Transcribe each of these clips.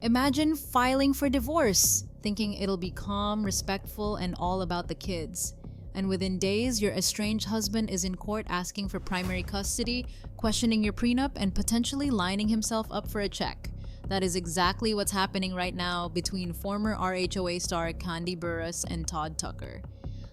Imagine filing for divorce, thinking it'll be calm, respectful, and all about the kids. And within days, your estranged husband is in court asking for primary custody, questioning your prenup, and potentially lining himself up for a check. That is exactly what's happening right now between former RHOA star Kandi Burruss and Todd Tucker.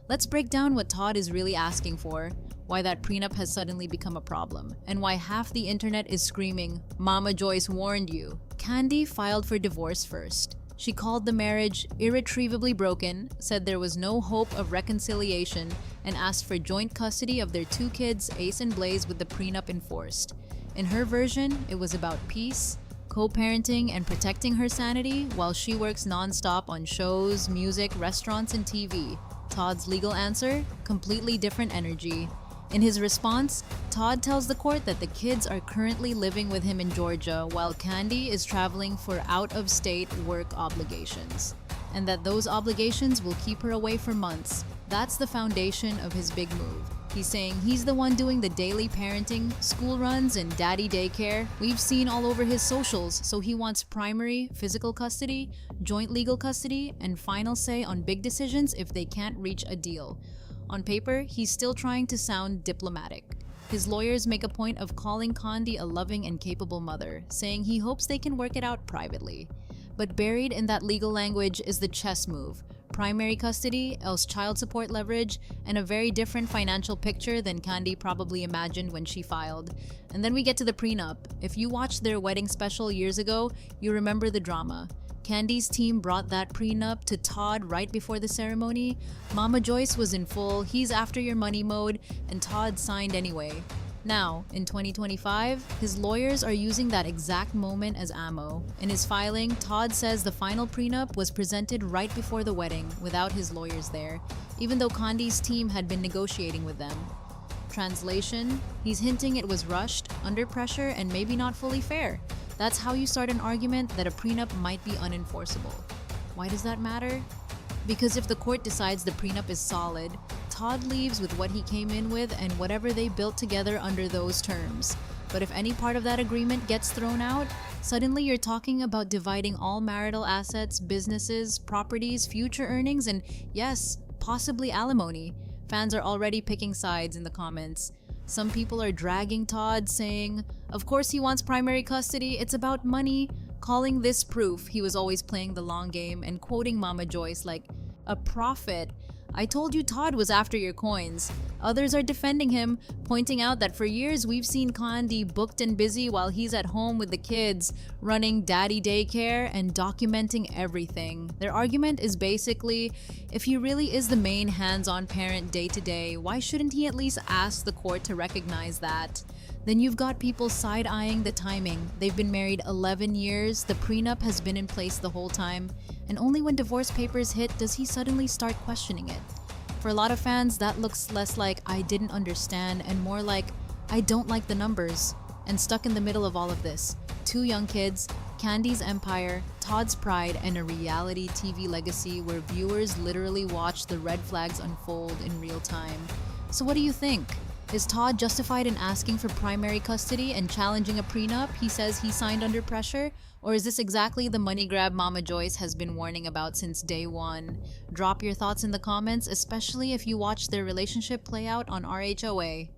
Let's break down what Todd is really asking for, why that prenup has suddenly become a problem, and why half the internet is screaming, "Mama Joyce warned you." Kandi filed for divorce first. She called the marriage irretrievably broken, said there was no hope of reconciliation, and asked for joint custody of their two kids, Ace and Blaze, with the prenup enforced. In her version, it was about peace, co-parenting, and protecting her sanity while she works non-stop on shows, music, restaurants, and TV. Todd's legal answer? Completely different energy. In his response, Todd tells the court that the kids are currently living with him in Georgia while Kandi is traveling for out-of-state work obligations, and that those obligations will keep her away for months. That's the foundation of his big move. He's saying he's the one doing the daily parenting, school runs, and daddy daycare we've seen all over his socials, so he wants primary, physical custody, joint legal custody, and final say on big decisions if they can't reach a deal. On paper, he's still trying to sound diplomatic. His lawyers make a point of calling Kandi a loving and capable mother, saying he hopes they can work it out privately. But buried in that legal language is the chess move: primary custody, else child support leverage, and a very different financial picture than Kandi probably imagined when she filed. And then we get to the prenup. If you watched their wedding special years ago, you remember the drama. Kandi's team brought that prenup to Todd right before the ceremony. Mama Joyce was in full "he's after your money" mode, and Todd signed anyway. Now, in 2025, his lawyers are using that exact moment as ammo. In his filing, Todd says the final prenup was presented right before the wedding, without his lawyers there, even though Kandi's team had been negotiating with them. Translation: he's hinting it was rushed, under pressure, and maybe not fully fair. That's how you start an argument that a prenup might be unenforceable. Why does that matter? Because if the court decides the prenup is solid, Todd leaves with what he came in with and whatever they built together under those terms. But if any part of that agreement gets thrown out, suddenly you're talking about dividing all marital assets, businesses, properties, future earnings, and yes, possibly alimony. Fans are already picking sides in the comments. Some people are dragging Todd, saying, "Of course he wants primary custody, it's about money," calling this proof he was always playing the long game, and quoting Mama Joyce like, "A prophet. I told you Todd was after your coins." Others are defending him, pointing out that for years we've seen Kandi booked and busy while he's at home with the kids, running daddy daycare and documenting everything. Their argument is basically, if he really is the main hands-on parent day to day, why shouldn't he at least ask the court to recognize that? Then you've got people side-eyeing the timing. They've been married 11 years, the prenup has been in place the whole time, and only when divorce papers hit does he suddenly start questioning it. For a lot of fans, that looks less like "I didn't understand" and more like "I don't like the numbers." And stuck in the middle of all of this, two young kids, Kandi's empire, Todd's pride, and a reality TV legacy where viewers literally watch the red flags unfold in real time. So what do you think? Is Todd justified in asking for primary custody and challenging a prenup he says he signed under pressure? Or is this exactly the money grab Mama Joyce has been warning about since day one? Drop your thoughts in the comments, especially if you watched their relationship play out on RHOA.